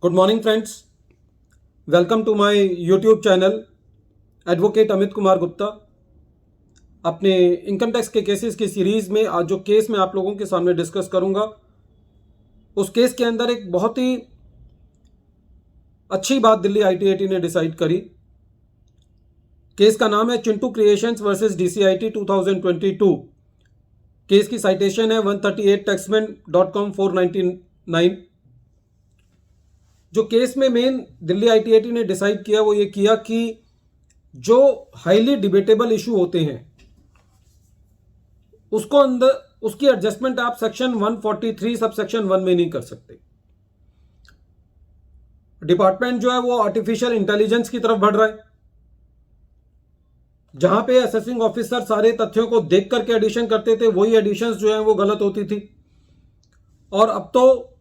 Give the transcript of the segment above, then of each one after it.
Good morning friends, welcome to my YouTube channel advocate Amit Kumar Gupta. अपने income tax के cases की series में आज जो केस मैं आप लोगों के सामने डिस्कस करूंगा, उस केस के अंदर एक बहुत ही अच्छी बात दिल्ली आईटीएटी ने डिसाइड करी। केस का नाम है चिंटू क्रिएशंस वर्सेस डीसीआईटी 2022। केस की साइटेशन है 138 taxman.com 499। जो केस में मेन दिल्ली आईटीएटी ने डिसाइड किया वो ये किया कि जो हाईली डिबेटेबल इशू होते हैं उसको अंदर उसकी एडजस्टमेंट आप सेक्शन 143 सब सेक्शन 1 में नहीं कर सकते। डिपार्टमेंट जो है वो आर्टिफिशियल इंटेलिजेंस की तरफ बढ़ रहा है, जहां पे असेसिंग ऑफिसर सारे तथ्यों को देख करके एडिशन करते थे, वही एडिशंस जो है वो गलत होती थी। और अब तो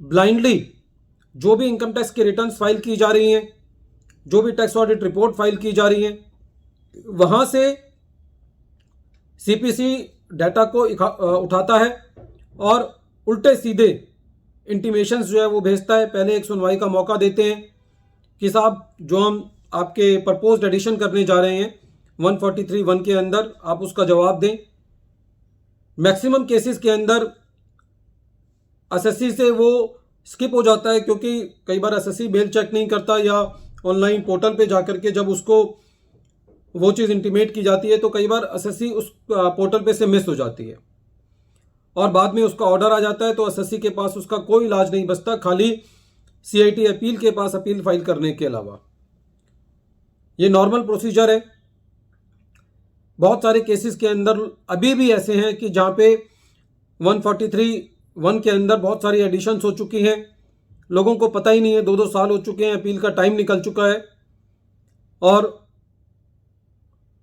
ब्लाइंडली जो भी इनकम टैक्स की रिटर्न्स फाइल की जा रही हैं, जो भी टैक्स ऑडिट रिपोर्ट फाइल की जा रही हैं, वहां से सीपीसी डाटा को उठाता है और उल्टे सीधे इंटीमेशंस जो है वो भेजता है। पहले एक सुनवाई का मौका देते हैं कि साहब जो हम आपके प्रपोज्ड एडिशन करने जा रहे हैं 143(1) के अंदर, आप उसका जवाब दें। मैक्सिमम केसेस के अंदर एसएससी से वो स्किप हो जाता है, क्योंकि कई बार एसएससी मेल चेक नहीं करता या ऑनलाइन पोर्टल पे जाकर के जब उसको वो चीज़ इंटीमेट की जाती है तो कई बार एसएससी उस पोर्टल पे से मिस हो जाती है और बाद में उसका ऑर्डर आ जाता है तो एसएससी के पास उसका कोई इलाज नहीं बचता, खाली सीआईटी अपील के पास अपील फाइल करने के अलावा। ये नॉर्मल प्रोसीजर है। बहुत सारे केसेस के अंदर अभी भी ऐसे हैं कि जहाँ पे 143(1) के अंदर बहुत सारी एडिशंस हो चुकी हैं, लोगों को पता ही नहीं है, 2-2 साल हो चुके हैं, अपील का टाइम निकल चुका है और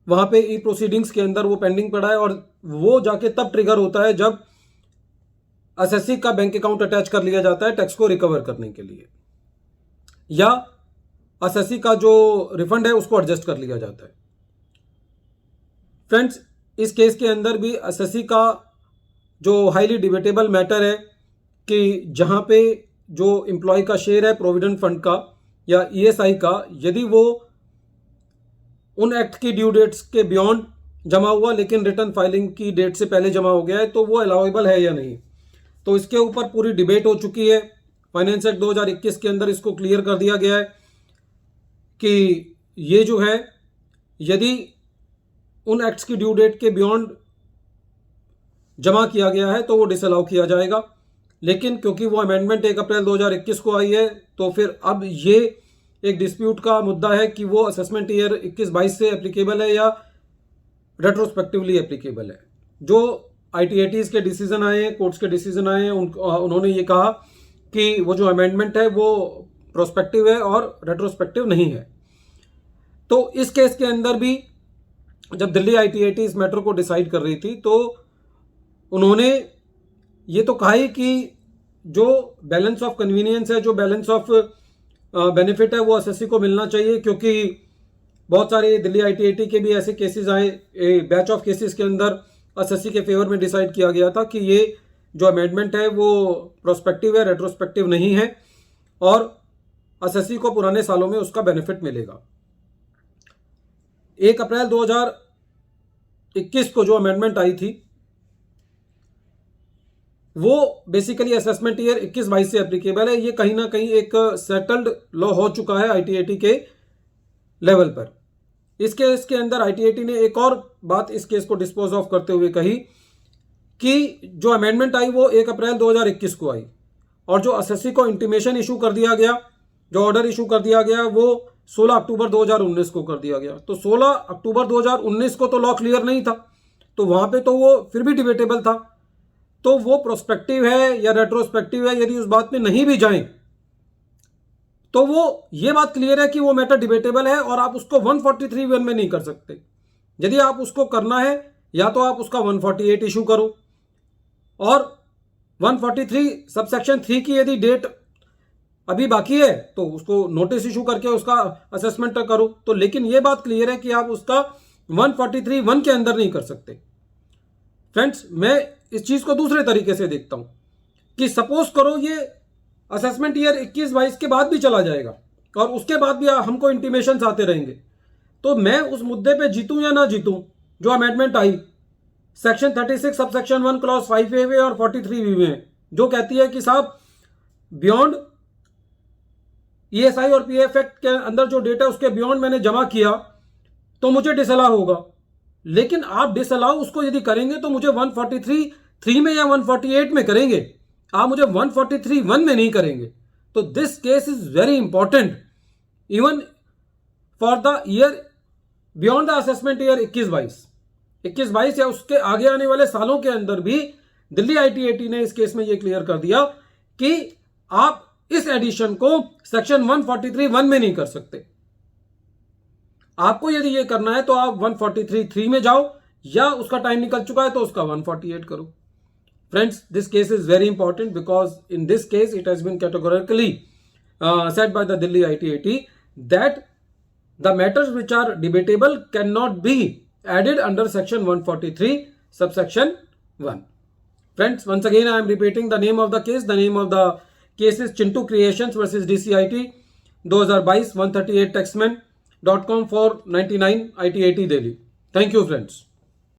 वहाँ पे ई प्रोसीडिंग्स के अंदर वो पेंडिंग पड़ा है। और वो जाके तब ट्रिगर होता है जब एसएससी का बैंक अकाउंट अटैच कर लिया जाता है टैक्स को रिकवर करने के लिए, या एसएससी का जो रिफंड है उसको एडजस्ट कर लिया जाता है। फ्रेंड्स, इस केस के अंदर भी एसएससी का जो हाईली डिबेटेबल मैटर है कि जहाँ पे जो एम्प्लॉय का शेयर है प्रोविडेंट फंड का या ईएसआई का, यदि वो उन एक्ट की ड्यू डेट्स के बियॉन्ड जमा हुआ लेकिन रिटर्न फाइलिंग की डेट से पहले जमा हो गया है तो वो अलाउेबल है या नहीं। तो इसके ऊपर पूरी डिबेट हो चुकी है। फाइनेंस एक्ट 2021 के अंदर इसको क्लियर कर दिया गया है कि ये जो है यदि उन एक्ट्स की ड्यू डेट के बियॉन्ड जमा किया गया है तो वो डिसअलाउ किया जाएगा। लेकिन क्योंकि वो अमेंडमेंट 1 अप्रैल 2021 को आई है तो फिर अब ये एक डिस्प्यूट का मुद्दा है कि वो असेसमेंट ईयर 21-22 से एप्लीकेबल है या रेट्रोस्पेक्टिवली एप्लीकेबल है। जो आईटीएटीज के डिसीजन आए हैं, कोर्ट्स के डिसीजन आए हैं, उन्होंने ये कहा कि वो जो अमेंडमेंट है वो प्रोस्पेक्टिव है और रेट्रोस्पेक्टिव नहीं है। तो इस केस के अंदर भी जब दिल्ली आईटीएटी इस मैटर को डिसाइड कर रही थी तो उन्होंने ये तो कहा ही कि जो बैलेंस ऑफ कन्वीनियंस है, जो बैलेंस ऑफ बेनिफिट है, वो एसएससी को मिलना चाहिए। क्योंकि बहुत सारे दिल्ली आईटीएटी के भी ऐसे केसेस आए, बैच ऑफ केसेस के अंदर एसएससी के फेवर में डिसाइड किया गया था कि ये जो अमेंडमेंट है वो प्रोस्पेक्टिव है, रेट्रोस्पेक्टिव नहीं है और एसएससी को पुराने सालों में उसका बेनिफिट मिलेगा। 1 अप्रैल 2021 को जो अमेंडमेंट आई थी वो बेसिकली असेसमेंट ईयर 21-22 से एप्लीकेबल है। ये कहीं ना कहीं एक सेटल्ड लॉ हो चुका है आईटीएटी के लेवल पर। इस केस के अंदर आईटीएटी ने एक और बात इस केस को डिस्पोज ऑफ करते हुए कही कि जो अमेंडमेंट आई वो 1 अप्रैल 2021 को आई और जो एसएससी को इंटीमेशन इशू कर दिया गया, जो ऑर्डर इशू कर दिया गया, वो 16 अक्टूबर 2019 को कर दिया गया। तो 16 अक्टूबर 2019 को तो लॉ क्लियर नहीं था, तो वहां पे तो वो फिर भी डिबेटेबल था। तो वो प्रोस्पेक्टिव है या रेट्रोस्पेक्टिव है, यदि उस बात में नहीं भी जाएं तो वो ये बात क्लियर है कि वो मैटर डिबेटेबल है और आप उसको 143(1) में नहीं कर सकते। यदि आप उसको करना है या तो आप उसका 148 इशू करो और 143 सबसेक्शन 3 की यदि डेट अभी बाकी है तो उसको नोटिस इशू करके उसका असेसमेंट करो। तो लेकिन ये बात क्लियर है कि आप उसका 143(1) के अंदर नहीं कर सकते। फ्रेंड्स, मैं इस चीज को दूसरे तरीके से देखता हूं कि सपोज करो ये असेसमेंट ईयर 21-22 के बाद भी चला जाएगा और उसके बाद भी हमको इंटीमेशंस आते रहेंगे। तो मैं उस मुद्दे पे जीतूं या ना जीतूं, जो amendment I section 36 sub section 1 clause 5A में और 43B में, जो कहती है कि साहब बियॉन्ड ESI और PF एक्ट के अंदर जो डेटा उसके बियॉन्ड मैंने जमा किया तो मुझे डिसअलाउ होगा। लेकिन आप डिसअलाउ उसको यदि करेंगे तो मुझे 143(3) में या 148 में करेंगे, आप मुझे 143(1) में नहीं करेंगे। तो this case is very important even for the year beyond the assessment year 21-22 या उसके आगे आने वाले सालों के अंदर भी दिल्ली ITAT ने इस केस में यह क्लियर कर दिया कि आप इस एडिशन को सेक्शन 143(1) में नहीं कर सकते। आपको यदि ये करना है तो आप 143(3) में जाओ, या उसका टाइम निकल चुका है तो उसका 148 करो। Friends, this case is very important because in this case it has been categorically said by the Delhi ITAT that the matters which are debatable cannot be added under section 143 subsection 1. Friends, once again I am repeating the name of the case. The name of the case is Chintu Creations versus DCIT 2022 138 taxman.com for 99 ITAT Delhi. Thank you friends.